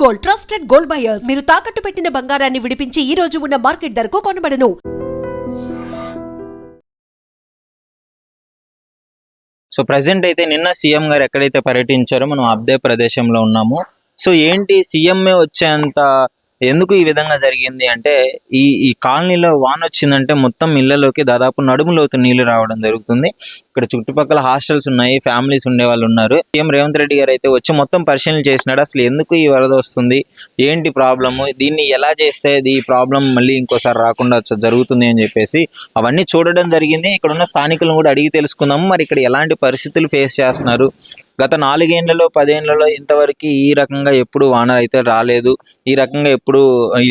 Gold, trusted gold buyers. మీరు తాకట్టు పెట్టిన బంగారాన్ని విడిపించి ఈ రోజు ఉన్న మార్కెట్ ధరకు కొనబడను. సో ప్రెసెంట్ అయితే నిన్న సీఎం గారు ఎక్కడైతే పర్యటించారో మనం అదే ప్రదేశంలో ఉన్నాము. సో ఏంటి సీఎంఏ వచ్చేంత ఎందుకు ఈ విధంగా జరిగింది అంటే ఈ కాలనీలో వాన వచ్చిందంటే మొత్తం ఇళ్లలోకి దాదాపు నడుములోతు నీళ్లు రావడం జరుగుతుంది. ఇక్కడ చుట్టుపక్కల హాస్టల్స్ ఉన్నాయి, ఫ్యామిలీస్ ఉండే వాళ్ళు ఉన్నారు. సీఎం రేవంత్ రెడ్డి గారు అయితే వచ్చి మొత్తం పరిశీలన చేసినాడు. అసలు ఎందుకు ఈ వరద వస్తుంది, ఏంటి ప్రాబ్లము, దీన్ని ఎలా చేస్తే ఈ ప్రాబ్లం మళ్ళీ ఇంకోసారి రాకుండా జరుగుతుంది అని చెప్పేసి అవన్నీ చూడడం జరిగింది. ఇక్కడ ఉన్న స్థానికులను కూడా అడిగి తెలుసుకుందాము. మరి ఇక్కడ ఎలాంటి పరిస్థితులు ఫేస్ చేస్తున్నారు, గత 4 ఏళ్లలో 10 ఏళ్లలో ఇంతవరకు ఈ రకంగా ఎప్పుడు వాన అయితే రాలేదు, ఈ రకంగా ఎప్పుడు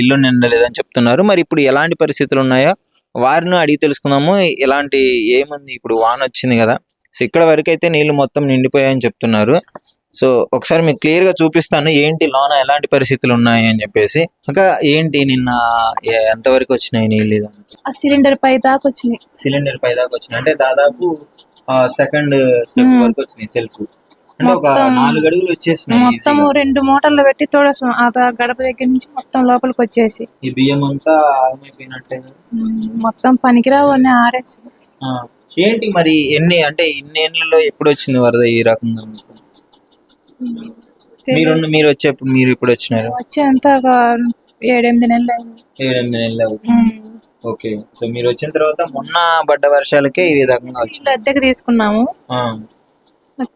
ఇల్లు నిండలేదని చెప్తున్నారు. మరి ఇప్పుడు ఎలాంటి పరిస్థితులు ఉన్నాయో వారిని అడిగి తెలుసుకుందాము. ఎలాంటి ఏముంది, ఇప్పుడు వాన వచ్చింది కదా, సో ఇక్కడ వరకు అయితే నీళ్లు మొత్తం నిండిపోయాయని చెప్తున్నారు. సో ఒకసారి మీకు క్లియర్ గా చూపిస్తాను ఏంటి లోన ఎలాంటి పరిస్థితులు ఉన్నాయి అని చెప్పేసి. ఇంకా ఏంటి నిన్న ఎంతవరకు వచ్చినాయి నీళ్ళు? సిలిండర్ పై దాకా వచ్చినాయి. సిలిండర్ పై దాకా వచ్చినాయి అంటే దాదాపు సెకండ్ స్టెప్ వరకు వచ్చినాయి. సెల్ఫ్ అంటే ఒక 4 అడుగులు వచ్చేసినాయి. మొత్తం 2 మూటల్లో పెట్టి తోడేసాం. ఆ గడప దగ్గర నుంచి మొత్తం లోపలికి వచ్చేసి ఈ బియ్యం అంతా ఆగమైపోయినట్టే మొత్తం పనికిరావు అన్నీ ఆరేసి. ఏంటి మరి ఇన్ని ఏళ్లలో ఎప్పుడు వచ్చింది వరద ఈ రకంగా? మీరు వచ్చేప్పుడు మీరు ఇప్పుడు వచ్చినారు? వచ్చేంత ఒక 7-8 నెలలు అయింది. 7-8 నెలలు అవుతుంది. ఓకే. సో మీరు వచ్చిన తర్వాత మొన్న పడ్డ వర్షాలకే ఈ విధంగా వచ్చింది. అద్దెకి తీసుకున్నాము.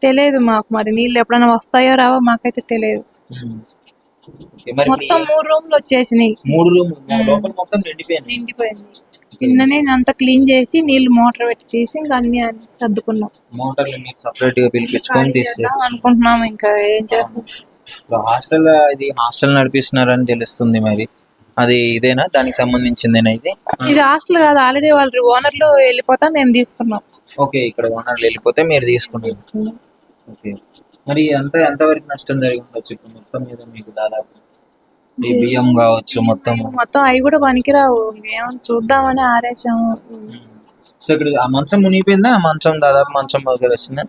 తెలియదు మాకు, మరి నీళ్ళు ఎప్పుడైనా వస్తాయో రావో మాకైతే తెలియదు. మొత్తం 3 రూమ్లు వచ్చేసినాయి. 3 రూమ్లు లోపల మొత్తం నిండిపోయింది. నిన్ననే అంతా క్లీన్ చేసి నీళ్లు మోటార్ పెట్టి తీసి ఇంకా అన్ని సర్దుకున్నాం. మోటార్లు మీరు సపరేట్ గా పిలిపించుకొని తీసేద్దాం అనుకుంటున్నాం. ఇంకా ఏం చేస్తాం. హాస్టల్ నడిపిస్తున్నారని తెలుస్తుంది. మరి అది ఇదేనా, దానికి సంబంధించిందేనా? ఇది హాస్టల్ కాదు, ఆల్రెడీ వాళ్ళు ఓనర్లు వెళ్ళిపోతా మేము తీసుకున్నాం. ఓకే, ఇక్కడ ఓనర్లు వెళ్ళిపోతే మీరు తీసుకున్నారు. ఓకే, మరి ఎంతవరకు నష్టం జరిగి ఉండొచ్చు ఇప్పుడు మొత్తం మీద మీకు? దాదాపు ఈ బియ్యం కావచ్చు మొత్తం అవి కూడా పనికిరావు, ఏమన్నా చూద్దామని ఆరేసాము. సో ఇక్కడ ఆ మంచం మునిగిపోయిందా? ఆ మంచం దాదాపు మంచం దగ్గర వచ్చిందా?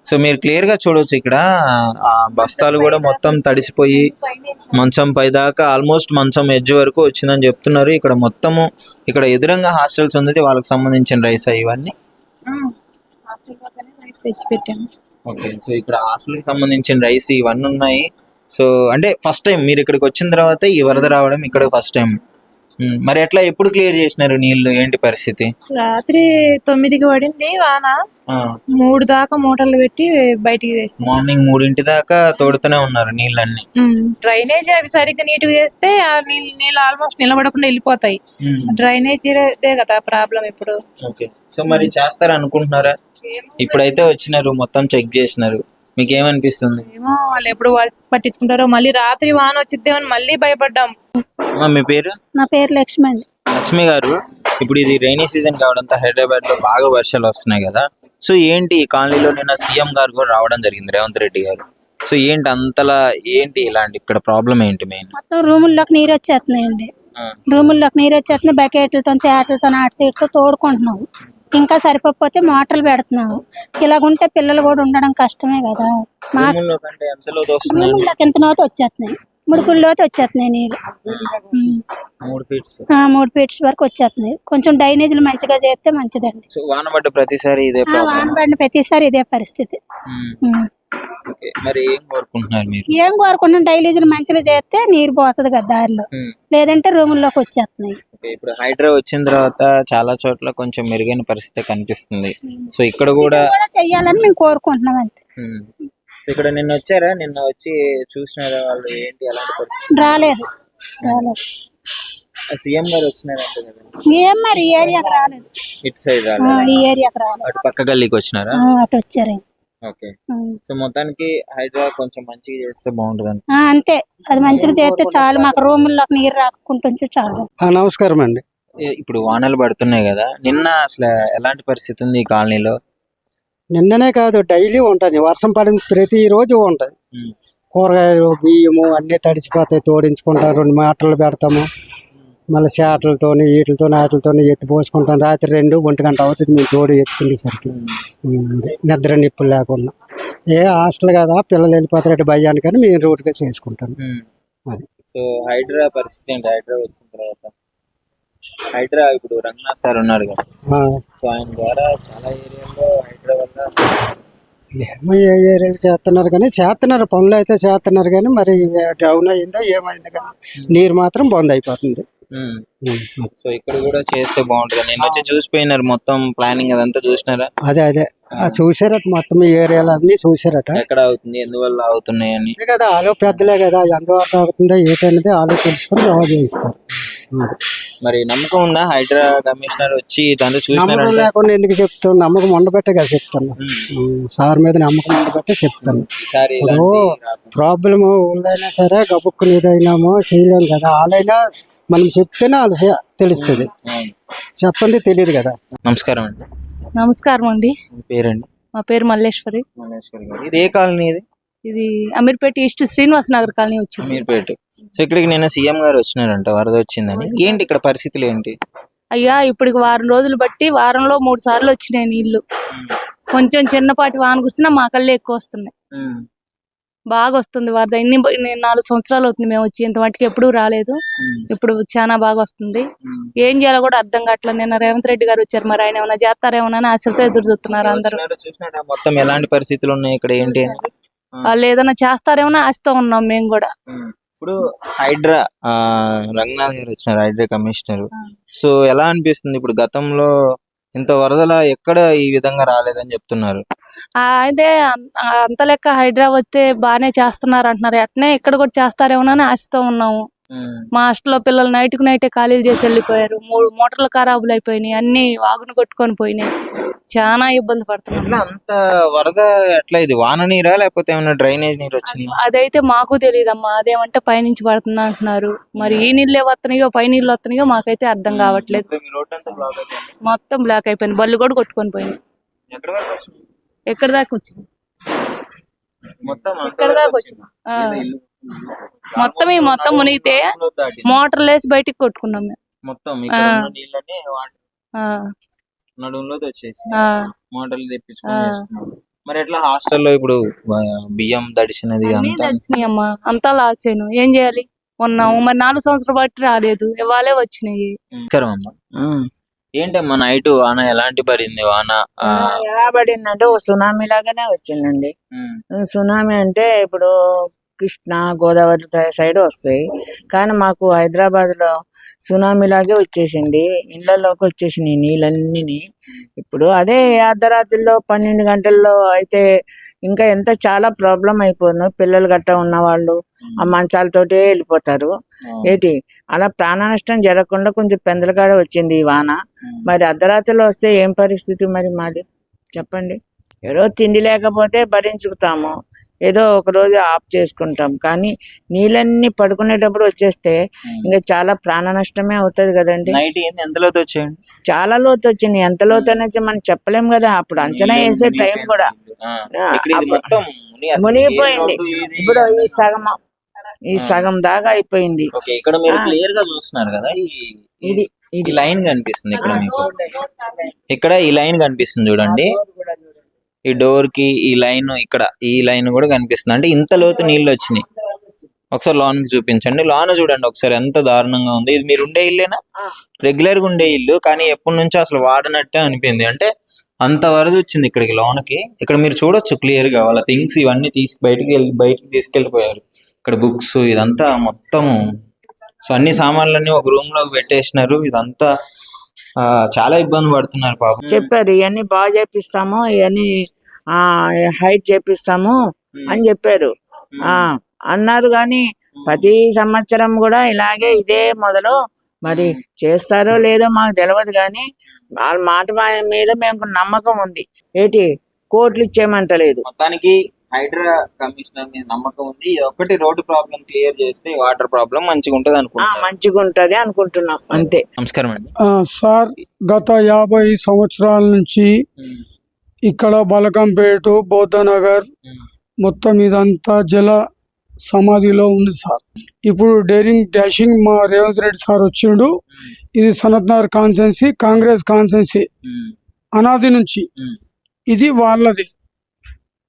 సో మీరు క్లియర్ గా చూడవచ్చు, ఇక్కడ ఆ బస్తాలు కూడా మొత్తం తడిసిపోయి మంచం పై దాకా ఆల్మోస్ట్ మంచం ఎడ్జ్ వరకు వచ్చిందని చెప్తున్నారు. ఇక్కడ మొత్తము ఇక్కడ ఎదురంగా హాస్టల్స్ ఉంది, వాళ్ళకి సంబంధించిన రైస్ ఇవన్నీ. ఓకే, సో ఇక్కడ హాస్టల్ కి సంబంధించిన రైస్ ఇవన్నీ ఉన్నాయి. సో అంటే ఫస్ట్ టైం మీరు ఇక్కడికి వచ్చిన తర్వాత ఈ వరద రావడం ఇక్కడ ఫస్ట్ టైం. మరి ఎట్లా, ఎప్పుడు క్లియర్ చేసినారు నీళ్లు, ఏంటి పరిస్థితి? రాత్రి 9కి పడింది వాన. 3 దాకా మోటార్లు పెట్టి బయటికి తీసి మార్నింగ్ 3 దాకా తోడుతూనే ఉన్నారు నీళ్ళన్ని. డ్రైనేజ్ అవి సరిగ్గా నీట్గా చేస్తే ఆ నీళ్ళు ఆల్మోస్ట్ నిలబడకుండా వెళ్ళిపోతాయి. డ్రైనేజ్ కదా ప్రాబ్లం ఇప్పుడు. ఓకే, సో మరి చేస్తారు అనుకుంటున్నారా? ఇప్పుడైతే వచ్చినారు, మొత్తం చెక్ చేసినారు, మీకేమనిపిస్తుంది? ఏమో వాళ్ళు ఎప్పుడు పట్టించుకుంటారో. మళ్ళీ రాత్రి వాన వచ్చిద్దేమని మళ్ళీ భయపడ్డాం. మీ పేరు? నా పేరు లక్ష్మి అండి. లక్ష్మి గారు, ఇప్పుడు ఇది రైనీ సీజన్ కావడంతో హైదరాబాద్ లో బాగా వర్షాలు వస్తున్నాయి కదా, సో ఏంటి ఈ కాలనీలో నిన్న సీఎం గారు కూడా రావడం జరిగింది, రేవంత్ రెడ్డి గారు. సో ఏంటి అంతలా ఏంటి ఇలాంటి ఇక్కడ ప్రాబ్లం ఏంటి? మెయిన్ మొత్తం రూముల్లోకి నీరు వచ్చేస్తున్నాయండి. రూముల్లోకి నీరు వచ్చేస్తున్నాయి. బకెట్లతో చేటలతో ఆటతీటితో తోడుకుంటున్నాం. ఇంకా సరిపోతే మోటార్లు పెడుతున్నాము. ఇలాగుంటే పిల్లలు కూడా ఉండడం కష్టమే కదా. రూముల్లోకి ఎంత నోత వచ్చేస్తున్నాయి, ముడుకుల్లోకి వచ్చేస్తున్నాయి నీళ్ళు. 3 ఫీట్స్ వరకు వచ్చేస్తున్నాయి. కొంచెం డ్రైనేజీలు మంచిగా చేస్తే మంచిదండి. వాన పడిన ప్రతిసారి ఇదే పరిస్థితి. మరి ఏం కోరుకుంటున్నారు మీరు? ఏం కోరుకుంటున్నాం, డ్రైనేజీలు మంచిగా చేస్తే నీరు పోతుంది కదా దారిలో, లేదంటే రూముల్లోకి వచ్చేస్తున్నాయి. ఇప్పుడు హైడ్రా వచ్చిన తర్వాత చాలా చోట్ల కొంచెం మెరుగైన పరిస్థితి కనిపిస్తుంది. సో ఇక్కడ కూడా చెయ్యాలని మేము కోరుకుంటున్నాం అంతే. ఇక్కడ నిన్న వచ్చారా? నిన్న వచ్చి చూసినారా వాళ్ళు? ఏంటి అలాంటి పరిస్థితి? రాలేదు. సీఎం గారు వచ్చినారంటే కదా. ఏం మరి ఈ ఏరియాకి రాలేదు. ఇటు సైడ్ రాలేదు, ఈ ఏరియాకి రాలేదు. అటు పక్క గల్లీకి వచ్చినారా? అటు వచ్చారు. ఓకే, సో మొత్తానికి హైడ్రా కొంచెం మంచిగా చేస్తే బాగుంటుంది అంతే. అది మంచిగా చేస్తే చాలు, మాకు రూముల్లోకి నీరు రాకుంటుంటే చాలు. నమస్కారం అండి. ఇప్పుడు వానలు పడుతున్నాయి కదా, నిన్న అసలు ఎలాంటి పరిస్థితి ఉంది ఈ కాలనీలో? నిన్ననే కాదు, డైలీ ఉంటుంది. వర్షం పడిన ప్రతిరోజు ఉంటుంది. కూరగాయలు బియ్యము అన్నీ తడిచిపోతాయి. తోడించుకుంటాం, 2 మోటార్లు పెడతాము. మళ్ళీ చేటలతో వాటితో ఎత్తి పోసుకుంటాం. రాత్రి 2-1 గంట అవుతుంది మేము తోడు ఎత్తుకునేసరికి. నిద్ర నిప్పులు లేకుండా. హాస్టల్ కదా, పిల్లలు వెళ్ళిపోతారు భయానికని మేము రూట్గా చేసుకుంటాం. అది. సో హైడ్రా పరిస్థితి ఏంటి? హైడ్రా వచ్చిన తర్వాత హైడ్రా ఇప్పుడు రంగనాథ్ సార్ ఉన్నారు కదా, ఆ, సో ఆయన ద్వారా చాలా ఏరియాలో హైడ్రా వల్ల ఏమో ఏ ఏరియాలు చేస్తున్నారు కానీ చేస్తున్నారు, పనులు అయితే చేస్తున్నారు కానీ మరి డౌన్ అయిందో ఏమైంది కానీ నీరు మాత్రం బంద్ అయిపోతుంది. ఉమ్. ఉమ్, సో ఇక్కడ కూడా చేస్తే బాగుంటుంది. నేను వచ్చి చూసిపోయినారు మొత్తం ప్లానింగ్ అదంతా చూసినారా? అదే చూసారట, మొత్తం ఈ ఏరియాలు అన్ని చూసారట. ఎక్కడ అవుతుంది, ఎందువల్ల అవుతున్నాయి అని. అంతే కదా, ఆలో పెద్దలే కదా, ఎంతవరకు అవుతుందో ఏంటనేది ఆలో తెలుసుకొని బాగా చేయిస్తారు. అది. మరి నమ్మకం ఉందా హైడ్రా కమిషనర్ వచ్చి ఇదంతా నమ్మకం చూసినారంటే? లేకుండా ఎందుకు చెప్తాను, నమ్మకం ఉండబట్టే కదా చెప్తాను. సార్ మీద నమ్మకం ఉండబట్టే చెప్తాను. ఈసారి ఇప్పుడు ఇలాంటి రాకుండా. ప్రాబ్లమ్ ఊళ్ళైనా సరే గబుక్కుని ఏదైనామో చేయలేము కదా, వాళ్ళైనా మనం చెప్తేనే వాళ్ళు తెలుస్తుంది, అవును. చెప్పండి తెలియదు కదా. నమస్కారం అండి. నమస్కారం అండి. మీ పేరండి? మా పేరు మల్లేశ్వరి. మల్లేశ్వరి గారు. ఇది ఏ కాలనీ ఇది? ఇది అమీర్పేట ఈస్ట్ శ్రీనివాస్ నగర్ కాలనీ వచ్చింది. మీర్పేట. సో ఇక్కడికి నిన్న సీఎం గారు వచ్చినారంట, వరద వచ్చిందని. ఏంటి ఇక్కడ పరిస్థితులు ఏంటి? అయ్యా ఇప్పటికి వారం రోజులు బట్టి వారంలో 3 సార్లు వచ్చినాయి నీళ్లు. కొంచెం చిన్నపాటి వాన కురిసినా మా కళ్ళే ఎక్కువ వస్తున్నాయి. బాగా వస్తుంది వరద. 4 సంవత్సరాలు అవుతుంది మేము వచ్చి, ఇంత మట్టుకు ఎప్పుడూ రాలేదు. ఇప్పుడు చాలా బాగా వస్తుంది. ఏం చేయాలో కూడా అర్థం కావట్లేదు. నిన్న రేవంత్ రెడ్డి గారు వచ్చారు, మరి ఆయన ఏమైనా చేస్తారేమోనని ఆశలతో ఎదురు చూస్తున్నారు అందరూ. చూసినారా మొత్తం ఎలాంటి పరిస్థితులు ఉన్నాయి ఇక్కడ ఏంటి అని? వాళ్ళు ఏదైనా చేస్తారేమో ఆశతో ఉన్నాం మేము కూడా. ఇప్పుడు హైడ్రా రంగనాథ్ గారు వచ్చినారు, హైడ్రా కమిషనర్. సో ఎలా అనిపిస్తుంది ఇప్పుడు? గతంలో ఇంత వరదల ఎక్కడ ఈ విధంగా రాలేదని చెప్తున్నారు. అయితే అంత లెక్క హైడ్రా వస్తే బాగానే చేస్తున్నారు అంటున్నారు. అట్నే ఇక్కడ కూడా చేస్తారేమోనని ఆశతో ఉన్నాము. మా హాస్టల్లో పిల్లలు నైట్కు నైటే ఖాళీలు చేసి వెళ్ళిపోయారు. 3 మోటార్లు ఖరాబులు అయిపోయినాయి, అన్ని వాగును కొట్టుకొని పోయినాయి. చాలా ఇబ్బంది పడుతున్నాం. ఇట్లా అంత వరద ఎట్లా? ఇది వాన నీరా లేకపోతే ఏమైనా డ్రైనేజ్ నీరు వచ్చిందా? అదైతే మాకు తెలియదమ్మా. అదేమంటే పైనుంచి పడుతుందా అంటున్నారు. మరి ఈ నీళ్ళే వస్తున్నాయో పై నీళ్ళు వస్తున్నాయో మాకైతే అర్థం కావట్లేదు. మొత్తం ఈ రోడ్ అంతా బ్లాక్ అయిపోయింది. మొత్తం బ్లాక్ అయిపోయింది, బళ్ళు కూడా కొట్టుకొని పోయినాయి. ఎక్కడి వరకు వచ్చింది? ఎక్కడి దాకా వచ్చింది? మొత్తం అంత ఇక్కడ వరకు దాకా వచ్చింది. ఆ. ఇల్లు. మొత్తం ఈ మొత్తం మునిగితే దాటింది. మోటార్లు వేసి బయటికి కొట్టుకున్నాం మేము. మొత్తం ఇక్కడ ఉన్న నీళ్ళని ఆ, నడుములో వచ్చేసి ఆ. మోటార్లు తెప్పించుకొని చేసుకున్నాం. మరి ఎట్లా హాస్టల్లో ఇప్పుడు బియ్యం తడిసినది అన్నీ అంతా? తడిసినాయి అమ్మా, అంతా లాస్ అయ్యాను. ఏం చేయాలి? ఉన్నాము మరి 4 సంవత్సరాలు బట్టి రాలేదు, ఇవాళే వచ్చినాయి. నమస్కారం అమ్మా. ఏంటమ్మా నైట్ వాన ఎలాంటి పడింది? వాన ఎలా పడిందంటే ఓ సునామీ లాగానే వచ్చిందండి. సునామీ అంటే ఇప్పుడు కృష్ణా గోదావరి సైడ్ వస్తాయి, కానీ మాకు హైదరాబాద్ లో సునామీ లాగే వచ్చేసింది. ఇళ్లలోకి వచ్చేసినాయి నీళ్ళన్నీ. ఇప్పుడు అదే అర్ధరాత్రిలో 12 గంటల్లో అయితే ఇంకా ఎంత చాలా ప్రాబ్లం అయిపోను. పిల్లలు గట్ట ఉన్న వాళ్ళు ఆ మంచాలతోటే వెళ్ళిపోతారు. ఏంటి అలా ప్రాణ నష్టం జరగకుండా కొంచెం పెందలకాడ వచ్చింది ఈ వాన. మరి అర్ధరాత్రిలో వస్తే ఏం పరిస్థితి మరి మాది చెప్పండి? ఏదో తిండి లేకపోతే భరించుతాము, ఏదో ఒక రోజు ఆఫ్ చేసుకుంటాం, కానీ నీళ్ళన్నీ పడుకునేటప్పుడు వచ్చేస్తే ఇంకా చాలా ప్రాణ నష్టమే అవుతుంది కదండి. నైట్ ఎంత లోతు వచ్చేయండి? చాలా లోతు వచ్చింది. ఎంత లోతు అనేది మనం చెప్పలేం కదా, అప్పుడు అంచనా వేసే టైం కూడా మునిగిపోయింది. ఇప్పుడు ఈ సగం దాకా అయిపోయింది. ఇక్కడ మీరు క్లియర్ గా చూస్తున్నారు కదా, ఇది ఇది లైన్ కనిపిస్తుంది ఇక్కడ మీకు. ఇక్కడ ఈ లైన్ కనిపిస్తుంది చూడండి, ఈ డోర్ కి ఈ లైన్, ఇక్కడ ఈ లైన్ కూడా కనిపిస్తుంది. అంటే ఇంత లోతు నీళ్ళు వచ్చినాయి. ఒకసారి లోన్కి చూపించండి. లోన్ చూడండి ఒకసారి ఎంత దారుణంగా ఉంది. ఇది మీరు ఉండే ఇల్లేనా? రెగ్యులర్ గా ఉండే ఇల్లు, కానీ ఎప్పటి నుంచో అసలు వాడనట్టే అనిపింది. అంటే అంత వరద వచ్చింది ఇక్కడికి లోన్కి. ఇక్కడ మీరు చూడొచ్చు క్లియర్ గా వాళ్ళ థింగ్స్ ఇవన్నీ బయటికి తీసుకెళ్లిపోయారు. ఇక్కడ బుక్స్ ఇదంతా మొత్తము. సో అన్ని సామాన్లన్నీ ఒక రూమ్ లో పెట్టేసినారు. ఇదంతా చాలా ఇబ్బంది పడుతున్నారు పాపం. చెప్పారు ఇవన్నీ బాగా చేపిస్తాము, ఇవన్నీ హైట్ చేపిస్తాము అని చెప్పారు. అన్నారు కానీ ప్రతి సంవత్సరం కూడా ఇలాగే ఇదే మొదలు. మరి చేస్తారో లేదో మాకు తెలియదు, కానీ వాళ్ళ మాట మీద మేము నమ్మకం ఉంది. ఏంటి కోట్లు ఇచ్చేయమంటలేదు. మొత్తానికి హైడ్రా కమిషనర్ మీద నమ్మకం ఉంది. ఒకటి రోడ్డు ప్రాబ్లం క్లియర్ చేస్తే వాటర్ ప్రాబ్లం మంచిగా ఉంటది అనుకుంటున్నాను. మంచిగా ఉంటది అనుకుంటున్నాం అంతే. నమస్కారం అండి. సార్, గత 50 సంవత్సరాల నుంచి ఇక్కడ బలకంపేట, బౌద్ధనగర్ మొత్తం ఇదంతా జల సమాధిలో ఉంది సార్. ఇప్పుడు డేరింగ్ డాషింగ్ మా రేవంత్ రెడ్డి సార్ వచ్చిండు. ఇది సనత్నగర్ కాన్స్టెన్సీ, కాంగ్రెస్ కాన్స్టెన్సీ అనాది నుంచి ఇది వాళ్ళది.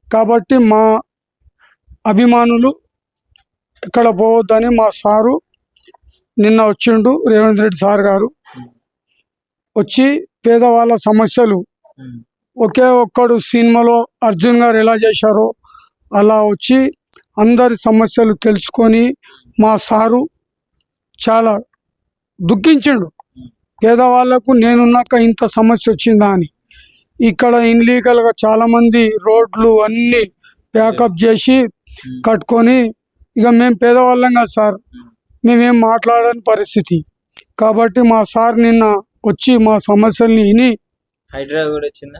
కాబట్టి మా అభిమానులు ఇక్కడ పోవద్దని మా సారు నిన్న వచ్చిండు, రేవంత్ రెడ్డి సార్ గారు వచ్చి పేదవాళ్ళ సమస్యలు ఒకే ఒక్కడు సినిమాలో అర్జున్ గారు ఎలా చేశారో అలా వచ్చి అందరి సమస్యలు తెలుసుకొని మా సారు చాలా దుఃఖించిండు. పేదవాళ్లకు నేనున్నాక ఇంత సమస్య వచ్చిందా అని. ఇక్కడ ఇన్లీగల్గా చాలామంది రోడ్లు అన్నీ ప్యాకప్ చేసి కట్టుకొని, ఇక మేము పేదవాళ్ళం కదా సార్, మేమేం మాట్లాడని పరిస్థితి. కాబట్టి మా సార్ నిన్న వచ్చి మా సమస్యల్ని విని హైదరాబాద్ కూడా వచ్చిందా?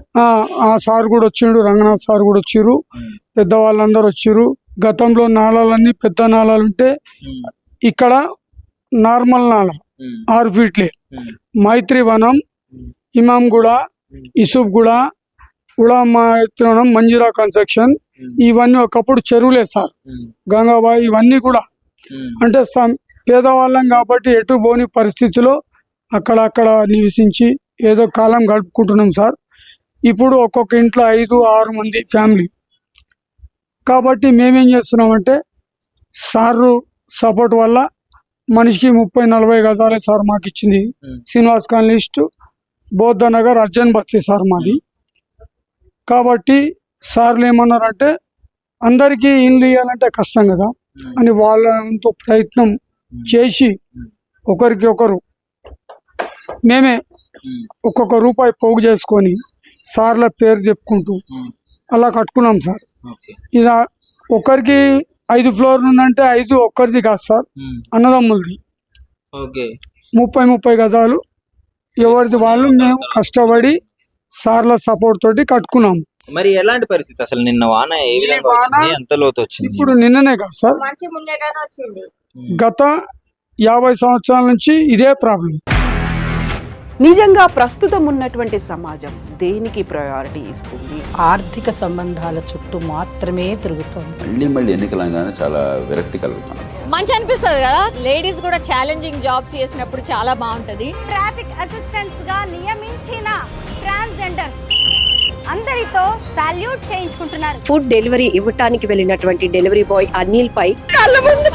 ఆ సార్ కూడా వచ్చిండు, రంగనాథ్ సార్ కూడా వచ్చిర్రు, పెద్దవాళ్ళందరూ వచ్చిర్రు. గతంలో నాళాలన్నీ పెద్ద నాళాలు ఉంటే ఇక్కడ నార్మల్ నాళ 6 ఫీట్లే. మైత్రివనం, ఇమాంగూడ, ఇసుఫ్గూడ, మైత్రివనం, మంజీరా కన్స్ట్రక్షన్ ఇవన్నీ ఒకప్పుడు చెరువులే సార్. గంగాబాయి ఇవన్నీ కూడా అంటే పేదవాళ్ళం కాబట్టి ఎటు పోని పరిస్థితిలో అక్కడక్కడ నివసించి ఏదో కాలం గడుపుకుంటున్నాం సార్. ఇప్పుడు ఒక్కొక్క ఇంట్లో 5-6 మంది ఫ్యామిలీ. కాబట్టి మేమేం చేస్తున్నామంటే సారు సపోర్ట్ వల్ల మనిషికి 30-40 గజాలే సార్ మాకు ఇచ్చింది. శ్రీనివాస్ కాలనీ లిస్ట్, బౌద్ధ నగర్, అర్జన్ బస్తీ సార్ మాది. కాబట్టి సార్లు ఏమన్నారంటే అందరికీ ఇండ్లు ఇవ్వాలంటే కష్టం కదా అని వాళ్ళంతో ప్రయత్నం చేసి ఒకరికి ఒకరు మేమే ఒక్కొక్క రూపాయి పోగు చేసుకొని సార్ల పేరు చెప్పుకుంటూ అలా కట్టుకున్నాం సార్. ఇలా ఒకరికి 5 ఫ్లోర్లు ఉందంటే 5 ఒక్కరిది కాదు సార్, అన్నదమ్ములది. 30 గజాలు ఎవరిది వాళ్ళు మేము కష్టపడి సార్ల సపోర్ట్ తోటి కట్టుకున్నాం. మరి ఎలాంటి పరిస్థితి అసలు నిన్న వాన ఏ విధంగా వచ్చింది, ఎంత లోతు వచ్చింది? ఇప్పుడు నిన్ననే కాదు సార్, గత 50 సంవత్సరాల నుంచి ఇదే ప్రాబ్లం. నిజంగా ప్రస్తుతం ఉన్నటువంటి సమాజం దేనికి ప్రయారిటీ ఇస్తుంది? ఆర్థిక సంబంధాల చుట్టూ మాత్రమే తిరుగుతోంది. మళ్ళీ ఎన్నికలంగానే చాలా విరక్తి కలుగుతున్నాం. మంచి అనిపిస్తుంది కదా, లేడీస్ కూడా ఛాలెంజింగ్ జాబ్స్ చేసినప్పుడు చాలా బాగుంటది. ట్రాఫిక్ అసిస్టెంట్స్ గా నియమించిన ట్రాన్స్జెండర్స్ అందరితో సాల్యూట్ చేయించుకుంటున్నారు. ఫుడ్ డెలివరీ ఇవ్వటానికి వెళ్ళినటువంటి డెలివరీ బాయ్ అనిల్ పై కళ్ళ ముందు